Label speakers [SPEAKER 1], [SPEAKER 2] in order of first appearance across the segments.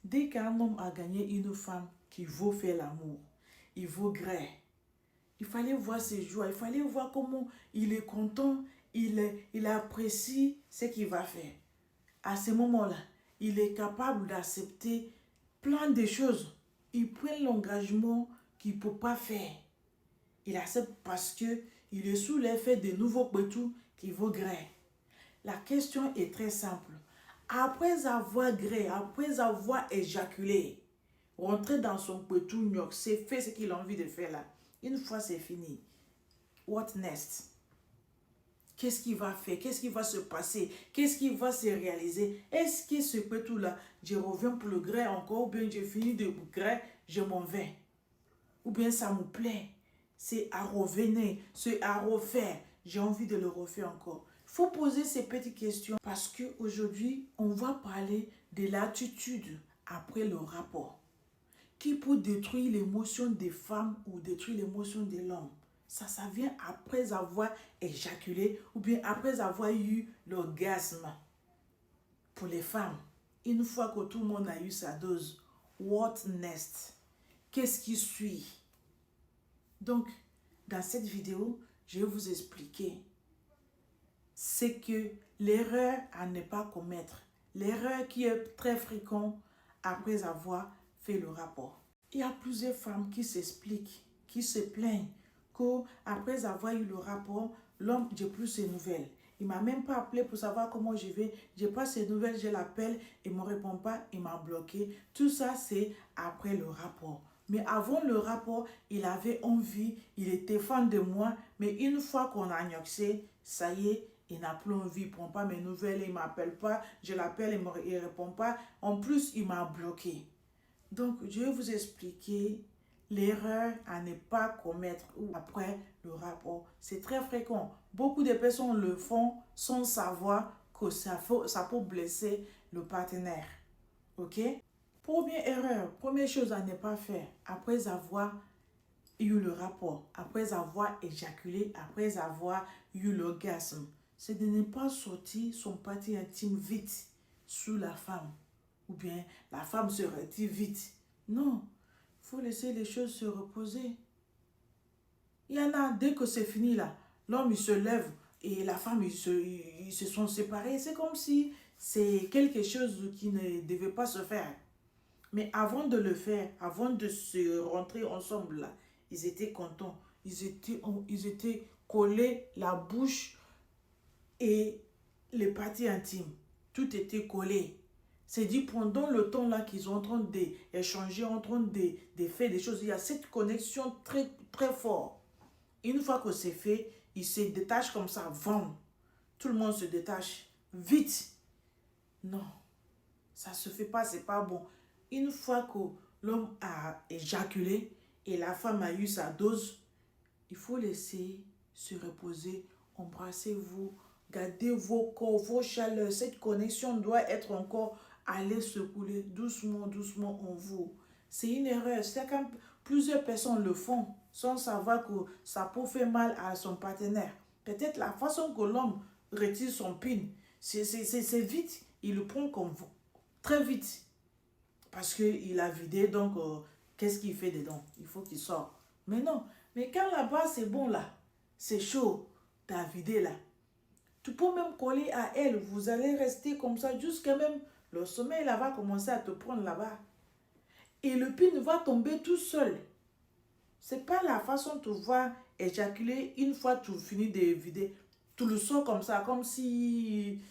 [SPEAKER 1] Dès qu'un homme a gagné une femme qui veut faire l'amour, il veut gré. Il fallait voir ses joies, il fallait voir comment il est content, il apprécie ce qu'il va faire. À ce moment-là, il est capable d'accepter plein de choses. Il prend l'engagement qu'il ne peut pas faire. Il accepte parce qu'il est sous l'effet de nouveaux petits qui vont gré. La question est très simple. Après avoir gré, après avoir éjaculé, rentrer dans son petit gnoc, c'est fait ce qu'il a envie de faire là. Une fois c'est fini, what next? Qu'est-ce qu'il va faire? Qu'est-ce qui va se passer? Qu'est-ce qui va se réaliser? Est-ce que ce petit-là, je reviens pour le gré encore, ou bien j'ai fini de gré, je m'en vais? Ou bien ça me plaît? C'est à revenir, c'est à refaire. J'ai envie de le refaire encore. Il faut poser ces petites questions parce qu'aujourd'hui, on va parler de l'attitude après le rapport qui peut détruire l'émotion des femmes ou détruire l'émotion de l'homme. Ça vient après avoir éjaculé ou bien après avoir eu l'orgasme. Pour les femmes, une fois que tout le monde a eu sa dose, what next? Qu'est-ce qui suit? Donc, dans cette vidéo, je vais vous expliquer ce que l'erreur à ne pas commettre. L'erreur qui est très fréquente après avoir fait le rapport. Il y a plusieurs femmes qui s'expliquent, qui se plaignent qu'après avoir eu le rapport, l'homme, j'ai plus ses nouvelles. Il ne m'a même pas appelé pour savoir comment je vais. Je n'ai pas ses nouvelles, je l'appelle, il ne me répond pas, il m'a bloqué. Tout ça, c'est après le rapport. Mais avant le rapport, il avait envie, il était fan de moi. Mais une fois qu'on a gnoxé, ça y est, il n'a plus envie, il ne prend pas mes nouvelles, il ne m'appelle pas. Je l'appelle, il ne répond pas. En plus, il m'a bloqué. Donc, je vais vous expliquer l'erreur à ne pas commettre après le rapport. C'est très fréquent. Beaucoup de personnes le font sans savoir que ça peut blesser le partenaire. Ok? Première erreur, première chose à ne pas faire après avoir eu le rapport, après avoir éjaculé, après avoir eu l'orgasme, c'est de ne pas sortir son partie intime vite sous la femme. Ou bien la femme se retire vite. Non, il faut laisser les choses se reposer. Il y en a, dès que c'est fini là, l'homme il se lève et la femme ils se sont séparés. C'est comme si c'est quelque chose qui ne devait pas se faire. Mais avant de le faire, avant de se rentrer ensemble là, ils étaient contents. Ils étaient collés, la bouche et les parties intimes. Tout était collé. C'est dit pendant le temps là qu'ils sont en train d'échanger, en train de faire des choses. Il y a cette connexion très, très forte. Une fois que c'est fait, ils se détachent comme ça, vont. Tout le monde se détache vite. Non, ça ne se fait pas, c'est pas bon. Une fois que l'homme a éjaculé et la femme a eu sa dose, il faut laisser se reposer, embrassez-vous, gardez vos corps, vos chaleurs. Cette connexion doit être encore aller se couler doucement, doucement en vous. C'est une erreur. C'est quand plusieurs personnes le font sans savoir que ça peut faire mal à son partenaire. Peut-être la façon que l'homme retire son pin, c'est vite. Il le prend comme vous, très vite. Parce qu'il a vidé, donc qu'est-ce qu'il fait dedans? Il faut qu'il sorte. Mais non. Mais quand là-bas, c'est bon là, c'est chaud, tu as vidé là. Tu peux même coller à elle, vous allez rester comme ça jusqu'à même le sommeil là va commencer à te prendre là-bas. Et le pin va tomber tout seul. C'est pas la façon tu vas éjaculer une fois tu finis de vider. Tu le sors comme ça, comme si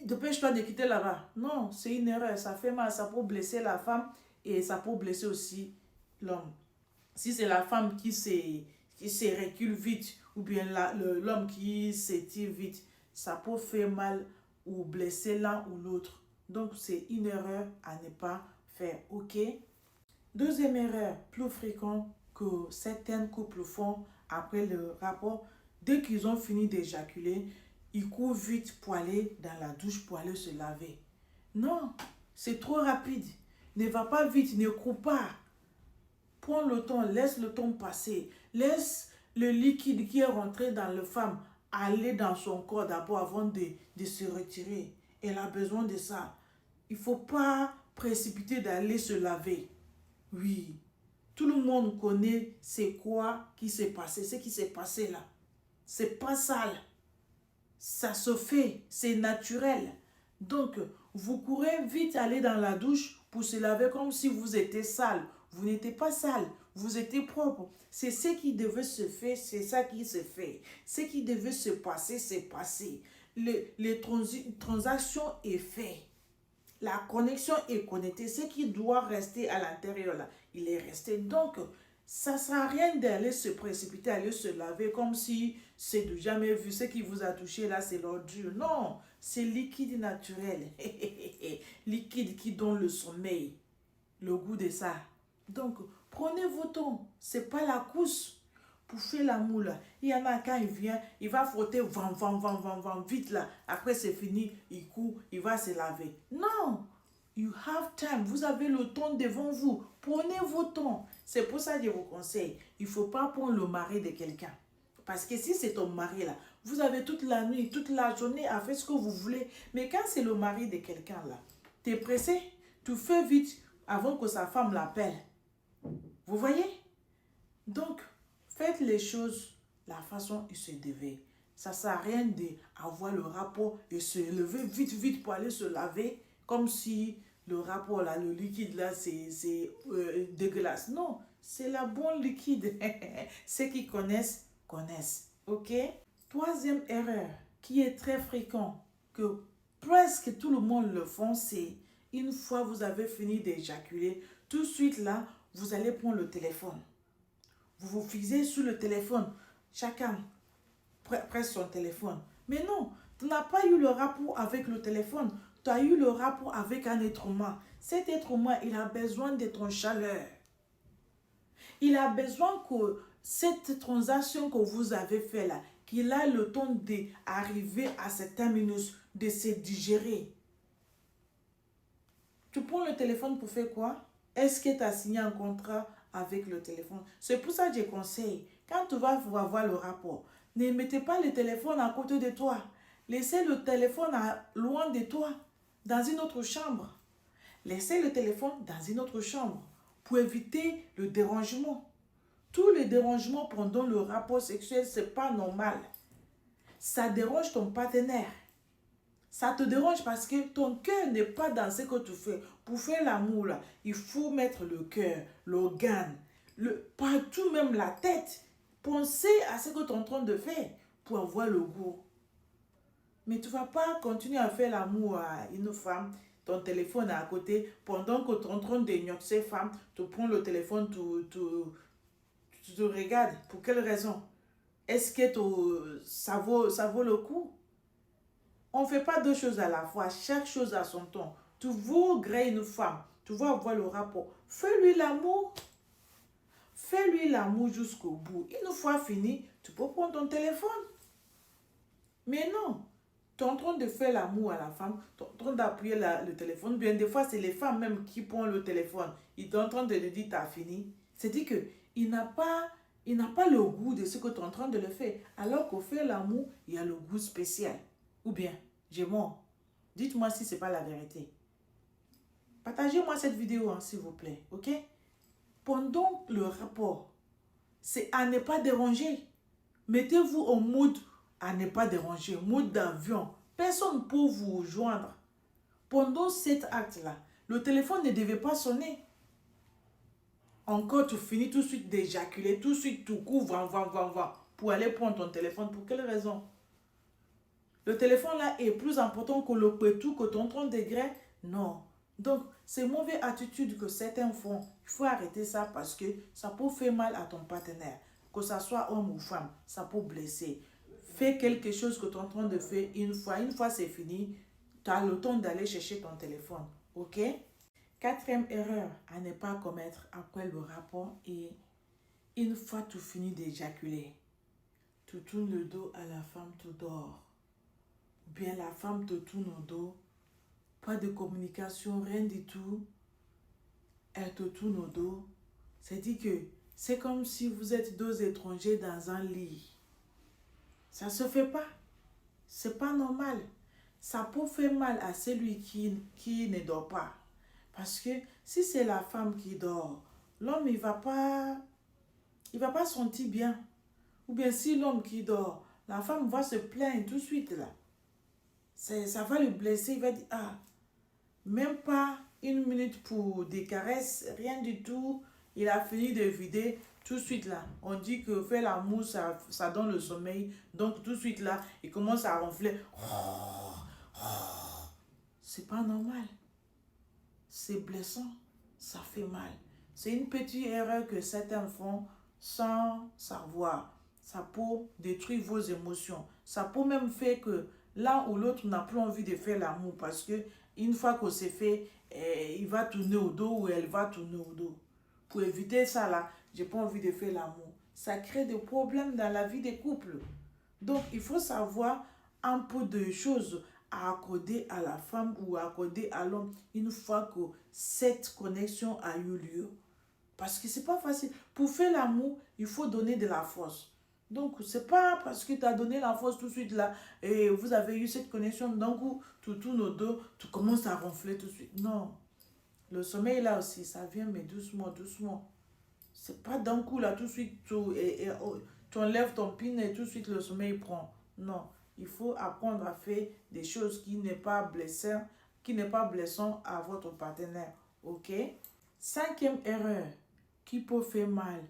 [SPEAKER 1] dépêche-toi de quitter là-bas. Non, c'est une erreur, ça fait mal, ça peut blesser la femme et ça peut blesser aussi l'homme. Si c'est la femme qui se recule vite ou bien l'homme qui s'étire vite, ça peut faire mal ou blesser l'un ou l'autre. Donc, c'est une erreur à ne pas faire. OK? Deuxième erreur, plus fréquente que certains couples font après le rapport, dès qu'ils ont fini d'éjaculer, ils courent vite pour aller dans la douche pour aller se laver. Non, c'est trop rapide. Ne va pas vite, ne cours pas. Prends le temps, laisse le temps passer. Laisse le liquide qui est rentré dans la femme aller dans son corps d'abord avant de se retirer. Elle a besoin de ça. Il ne faut pas précipiter d'aller se laver. Oui, tout le monde connaît c'est quoi qui s'est passé, ce qui s'est passé là. C'est pas sale. Ça se fait, c'est naturel. Donc, vous courez vite aller dans la douche pour se laver comme si vous étiez sale. Vous n'étiez pas sale, vous étiez propre. C'est ce qui devait se faire, c'est ça qui se fait. Ce qui devait se passer, c'est passé. Les transactions est fait. La connexion est connectée. Ce qui doit rester à l'intérieur, là, il est resté. Donc, ça ne sert à rien d'aller se précipiter, aller se laver comme si c'est du jamais vu. Ce qui vous a touché là, c'est l'ordure. Non, c'est liquide naturel. Liquide qui donne le sommeil, le goût de ça. Donc, prenez vos temps. Ce n'est pas la course pour faire l'amour là. Il y en a quand il vient, il va frotter, vite là. Après, c'est fini, il court, il va se laver. Non! You have time. Vous avez le temps devant vous. Prenez vos temps. C'est pour ça que je vous conseille. Il ne faut pas prendre le mari de quelqu'un. Parce que si c'est ton mari là, vous avez toute la nuit, toute la journée à faire ce que vous voulez. Mais quand c'est le mari de quelqu'un là, tu es pressé, tu fais vite avant que sa femme l'appelle. Vous voyez? Donc, faites les choses la façon dont il se devait. Ça ne sert à rien d'avoir le rapport et se lever vite pour aller se laver comme si le rapport là, le liquide là, c'est dégueulasse. Non, c'est la bonne liquide. Ceux qui connaissent, connaissent. Ok? Troisième erreur qui est très fréquente, que presque tout le monde le font, c'est une fois vous avez fini d'éjaculer, tout de suite là, vous allez prendre le téléphone. Vous vous fixez sur le téléphone. Chacun presse son téléphone. Mais non, tu n'as pas eu le rapport avec le téléphone. Tu as eu le rapport avec un être humain. Cet être humain, il a besoin de ton chaleur. Il a besoin que cette transaction que vous avez faite là, qu'il a le temps d'arriver à certaines minutes, de se digérer. Tu prends le téléphone pour faire quoi? Est-ce que tu as signé un contrat avec le téléphone? C'est pour ça que je conseille, quand tu vas avoir le rapport, ne mettez pas le téléphone à côté de toi. Laissez le téléphone loin de toi, dans une autre chambre. Laissez le téléphone dans une autre chambre pour éviter le dérangement. Tous les dérangements pendant le rapport sexuel, ce n'est pas normal. Ça dérange ton partenaire. Ça te dérange parce que ton cœur n'est pas dans ce que tu fais. Pour faire l'amour, là, il faut mettre le cœur, l'organe, partout, même la tête. Pensez à ce que tu es en train de faire pour avoir le goût. Mais tu ne vas pas continuer à faire l'amour à une femme, ton téléphone est à côté, pendant que tu es en train d'ignorer cette femme, tu prends le téléphone, tu te regardes. Pour quelle raison? Est-ce que ça vaut le coup? On ne fait pas deux choses à la fois, chaque chose a son temps. Tu veux griller une femme, tu vas avoir le rapport. Fais-lui l'amour. Fais-lui l'amour jusqu'au bout. Une fois fini, tu peux prendre ton téléphone. Mais non, tu es en train de faire l'amour à la femme, tu es en train d'appuyer le téléphone. Bien des fois, c'est les femmes même qui prennent le téléphone. Ils sont en train de lui dire, tu as fini. C'est-à-dire qu'il n'a pas le goût de ce que tu es en train de le faire. Alors qu'au faire l'amour, il y a le goût spécial. Ou bien, j'ai mort. Dites-moi si ce n'est pas la vérité. Partagez-moi cette vidéo, hein, s'il vous plaît. Ok? Pendant le rapport, c'est à ne pas déranger. Mettez-vous en mode à ne pas déranger, mode d'avion. Personne ne peut vous joindre. Pendant cet acte-là, le téléphone ne devait pas sonner. Encore, tu finis tout de suite d'éjaculer, tout de suite tu cours, pour aller prendre ton téléphone. Pour quelle raison? Le téléphone là est plus important que le pétou que tu es en train de griller? Non. Donc, c'est une mauvaise attitude que certains font. Il faut arrêter ça parce que ça peut faire mal à ton partenaire. Que ce soit homme ou femme, ça peut blesser. Fais quelque chose que tu es en train de faire une fois c'est fini, tu as le temps d'aller chercher ton téléphone. Ok? Quatrième erreur à ne pas commettre après le rapport est une fois tu finis d'éjaculer, tu tournes le dos à la femme, tu dors. Ou bien la femme te tourne au dos, pas de communication, rien du tout. Elle te tourne au dos. C'est-à-dire que c'est comme si vous êtes deux étrangers dans un lit. Ça ne se fait pas. C'est pas normal. Ça peut faire mal à celui qui ne dort pas. Parce que si c'est la femme qui dort, l'homme, il va pas sentir bien. Ou bien si l'homme qui dort, la femme va se plaindre tout de suite là. Ça va le blesser, il va dire, ah, même pas une minute pour des caresses, rien du tout. Il a fini de vider tout de suite là. On dit que faire l'amour, ça donne le sommeil. Donc tout de suite là, il commence à ronfler. C'est pas normal. C'est blessant. Ça fait mal. C'est une petite erreur que certains font sans savoir. Ça peut détruire vos émotions. Ça peut même faire que l'un ou l'autre n'a plus envie de faire l'amour parce que une fois que c'est fait, il va tourner au dos ou elle va tourner au dos. Pour éviter ça là, j'ai pas envie de faire l'amour. Ça crée des problèmes dans la vie des couples. Donc, il faut savoir un peu de choses à accorder à la femme ou à accorder à l'homme une fois que cette connexion a eu lieu. Parce que c'est pas facile. Pour faire l'amour, il faut donner de la force. Donc, c'est pas parce que tu as donné la force tout de suite là et vous avez eu cette connexion, d'un coup, tu tournes au dos, tu commences à ronfler tout de suite. Non. Le sommeil là aussi, ça vient, mais doucement, doucement. C'est pas d'un coup là, tout de suite, tu enlèves ton pin et tout de suite le sommeil prend. Non. Il faut apprendre à faire des choses qui n'est pas blessant à votre partenaire. Ok? Cinquième erreur qui peut faire mal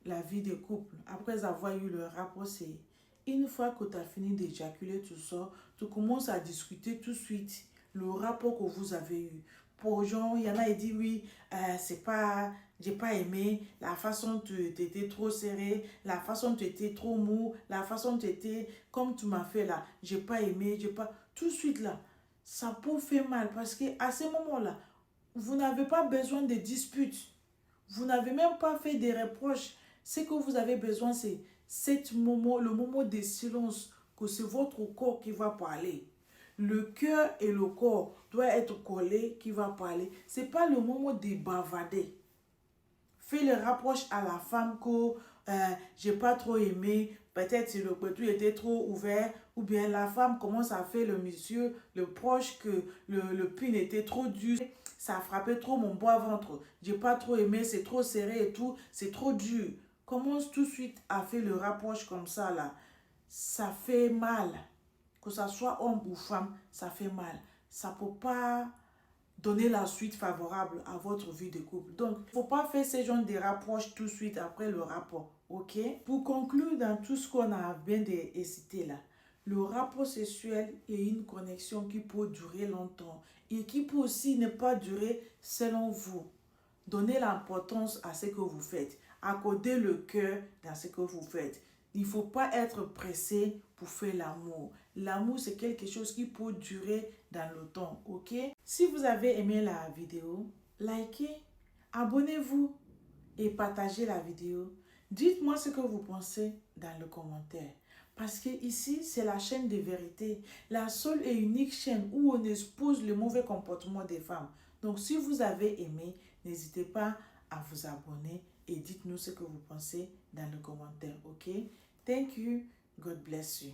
[SPEAKER 1] la vie des couples après avoir eu le rapport, c'est une fois que tu as fini d'éjaculer tout ça, tu commences à discuter tout de suite le rapport que vous avez eu. Pour gens, il y en a qui disent oui, c'est pas, j'ai pas aimé la façon dont tu étais trop serré, la façon dont tu étais trop mou, la façon dont tu étais comme tu m'as fait là, j'ai pas aimé, j'ai pas. Tout de suite là, ça peut faire mal parce que à ce moment-là, vous n'avez pas besoin de disputes. Vous n'avez même pas fait des reproches. Ce que vous avez besoin, c'est le moment de silence, que c'est votre corps qui va parler. Le cœur et le corps doivent être collés qui va parler. Ce n'est pas le moment de bavarder. Fais le rapproche à la femme que j'ai pas trop aimé, peut-être si le couteau était trop ouvert, ou bien la femme commence à faire le monsieur, le proche que le pin était trop dur, ça a frappé trop mon bois ventre, j'ai pas trop aimé, c'est trop serré et tout, c'est trop dur. Commence tout de suite à faire le rapproche comme ça là. Ça fait mal. Que ça soit homme ou femme, ça fait mal. Ça peut pas donner la suite favorable à votre vie de couple. Donc, il ne faut pas faire ce genre de rapproches tout de suite après le rapport. Ok? Pour conclure dans tout ce qu'on a bien cité là, le rapport sexuel est une connexion qui peut durer longtemps et qui peut aussi ne pas durer selon vous. Donnez l'importance à ce que vous faites. Accordez le cœur dans ce que vous faites. Il ne faut pas être pressé pour faire l'amour. L'amour, c'est quelque chose qui peut durer dans le temps, ok? Si vous avez aimé la vidéo, likez, abonnez-vous et partagez la vidéo. Dites-moi ce que vous pensez dans le commentaire. Parce que ici, c'est la chaîne de vérité. La seule et unique chaîne où on expose le mauvais comportement des femmes. Donc, si vous avez aimé, n'hésitez pas à vous abonner et dites-nous ce que vous pensez dans le commentaire, ok? Thank you. God bless you.